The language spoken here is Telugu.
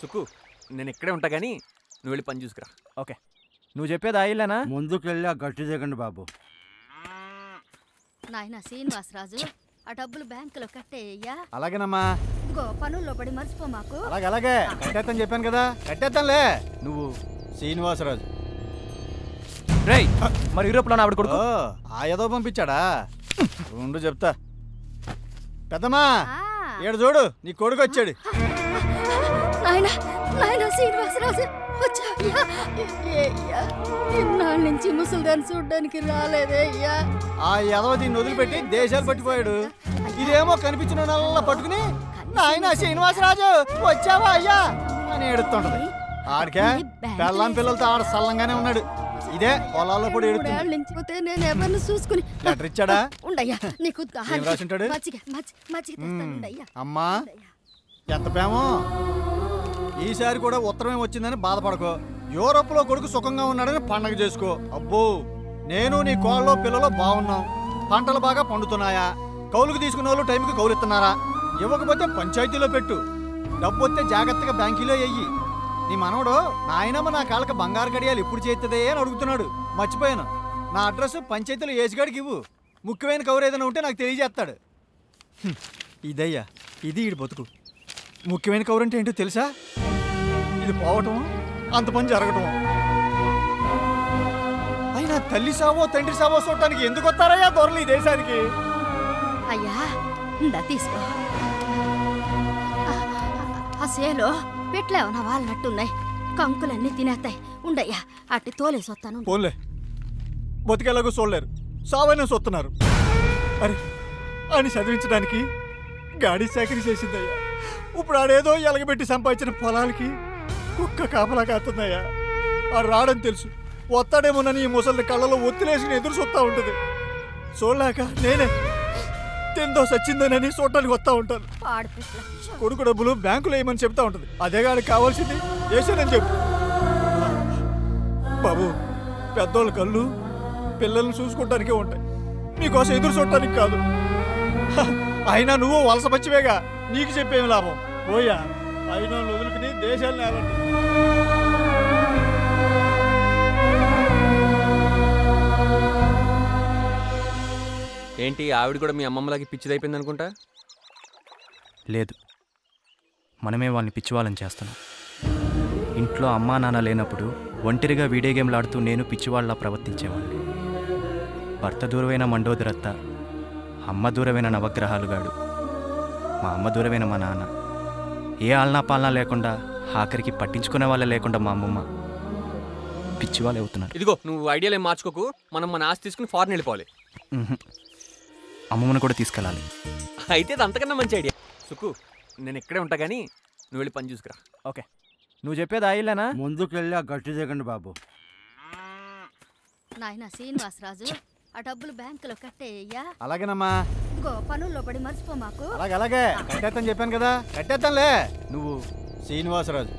సుక్కు నేను ఇక్కడే ఉంటా కానీ నువ్వు వెళ్ళి పని చూసుకురా. ఓకే, నువ్వు చెప్పేది ఆయిల్లేనా? ముందుకెళ్ళి ఆ గట్టి దిగండి బాబు. నాయన శ్రీనివాసరాజు, ఆ డబ్బులు బ్యాంకులో కట్టేయ్యా. అలాగేనమ్మా. ఇదిగో పనుల్లో పడి మర్చిపో మాకు. అలాగే కట్టేస్తాను చెప్పాను కదా, కట్టేస్తానులే. నువ్వు శ్రీనివాసరాజు రేయ్, మరి యూరోప్లో ఆవిడ కొడుకు ఆ ఏదో పంపించాడా? ఉండు చెప్తా. పెద్దమ్మా ఏడు చూడు, నీ కొడుకు వచ్చాడు. నాయన నాయన శ్రీనివాసరాజు వచ్చాయ్యా. ఇన్నాళ్ళ నుంచి ముసలిదాన్ని చూడ్డానికి రాలేదే అయ్యా. ఆ ఎదవ దీన్ని వదిలిపెట్టి దేశాలు పట్టిపోయాడు. ఇదేమో కనిపించిన నల్ల పట్టుకుని నాయన శ్రీనివాసరాజు వచ్చావా అయ్యా అని ఏడుతుంటది. ఆడికే పెళ్ళాం పిల్లలతో ఆడ సల్లంగానే ఉన్నాడు. ఇదే పొలాల్లో కూడా ఏడుతుంటే నేను ఎవరిని చూసుకుని లెటర్ ఇచ్చాడా? ఉండయ్యా, నీకు రాసింటాడు. అమ్మా ఎంత ప్రేమో. ఈసారి కూడా ఉత్తరమే వచ్చిందని బాధపడకో. యూరోప్ లో కొడుకు సుఖంగా ఉన్నాడని పండగ చేసుకో. అబ్బో, నేను నీ కోళ్ళలో పిల్లలు బాగున్నాం. పంటలు బాగా పండుతున్నాయా? కౌలుకు తీసుకున్న వాళ్ళు టైంకి కౌలు ఇస్తున్నారా? ఇవ్వకపోతే పంచాయతీలో పెట్టు. డబ్బు వస్తే జాగ్రత్తగా బ్యాంకీలో వెయ్యి. నీ మనవడు నాయనమ్మ నా కాళ్ళకి బంగారు గడియాలు ఎప్పుడు చేస్తుందే అని అడుగుతున్నాడు. మర్చిపోయాను. నా అడ్రస్ పంచాయతీలో ఏసుగాడికి ఇవ్వు. ముఖ్యమైన కౌరు ఏదైనా ఉంటే నాకు తెలియజేస్తాడు. ఇదయ్యా, ఇది ఈడు బతుకు. ముఖ్యమైన కౌరు అంటే ఏంటో తెలుసా? ఇది పోవటం, అంత పని జరగటం. అయినా తల్లి సావో తండ్రి సావో చూడటానికి ఎందుకు వస్తారయ్యా దొరలు ఈ దేశానికి? అయ్యా ఇందా తీసుకో. ఆ సేలో పెట్లేవనా వాళ్ళనట్టున్నాయి. కంకులన్నీ తినేస్తాయి. ఉండయ్యా, అట్టి తోలేసి వస్తాను. పోన్లే, బతికేలాగో చూడలేరు, సావైనా చూస్తున్నారు. అరే అని చదివించడానికి గాడి సేకరి చేసిందయ్యా. ఇప్పుడు ఆడేదో ఎలగబెట్టి సంపాదించిన పొలాలకి కుక్క కాపలా కాస్తుందయ్యా. ఆడు రాడని తెలుసు, వస్తాడేమోనని ఈ ముసలి కళ్ళలో ఒత్తిలేసి ఎదురు చూస్తూ ఉంటుంది. చూడలేక నేనే తిందో సచ్చిందోనని చూడటానికి వస్తూ ఉంటాను. కొడుకు డబ్బులు బ్యాంకులో వేయమని చెప్తా ఉంటుంది. అదే గాడికి కావాల్సింది వేసానని చెప్పు. బాబు, పెద్దోళ్ళ కళ్ళు పిల్లల్ని చూసుకుంటానికే ఉంటాయి, మీకోసం ఎదురు చూడటానికి కాదు. అయినా నువ్వు వలస పచ్చివేగా, నీకు చెప్పేమి లాభం? పోయా అయినా వదులుకుని దేశాలు నేలండి. ఏంటి ఆవిడ కూడా మీ అమ్మమ్మలాకి పిచ్చిదైపోయింది అనుకుంటా? లేదు, మనమే వాళ్ళని పిచ్చివాళ్ళని చేస్తున్నాం. ఇంట్లో అమ్మా నాన్న లేనప్పుడు ఒంటరిగా వీడియో గేమ్లు ఆడుతూ నేను పిచ్చివాళ్ళలా ప్రవర్తించేవాడిని. భర్త దూరమైన మండోదరత్త, అమ్మ దూరమైన నవగ్రహాలుగాడు, మా అమ్మ దూరమైన మా నాన్న. ఏ ఆలనా పాలనా లేకుండా, ఆఖరికి పట్టించుకునే వాళ్ళే లేకుండా మా అమ్మమ్మ పిచ్చివాళ్ళు అవుతున్నారు. ఇదిగో నువ్వు ఐడియాలు ఏం మార్చుకోకు. మనం మన ఆస్తి తీసుకుని ఫారెన్ వెళ్ళిపోవాలి. అమ్మమ్మను కూడా తీసుకెళ్ళాలి. అయితే ఇది అంతకన్నా మంచి ఐడియా. సుక్కు నేను ఇక్కడే ఉంటా కానీ నువ్వు వెళ్ళి పని చూసుకురా. ఓకే, నువ్వు చెప్పేది ఆయిల్లేనా? ముందుకెళ్ళి ఆ గట్టి దిగండి బాబు. నాయన శ్రీనివాసరాజు, ఆ డబ్బులు బ్యాంకులో కట్టేయ్యా. అలాగేనమ్మా. ఇదిగో పనుల్లో పడి మర్చిపో మాకు. అలాగే కట్టేస్తాను చెప్పాను కదా, కట్టేస్తానులే. నువ్వు శ్రీనివాసరాజు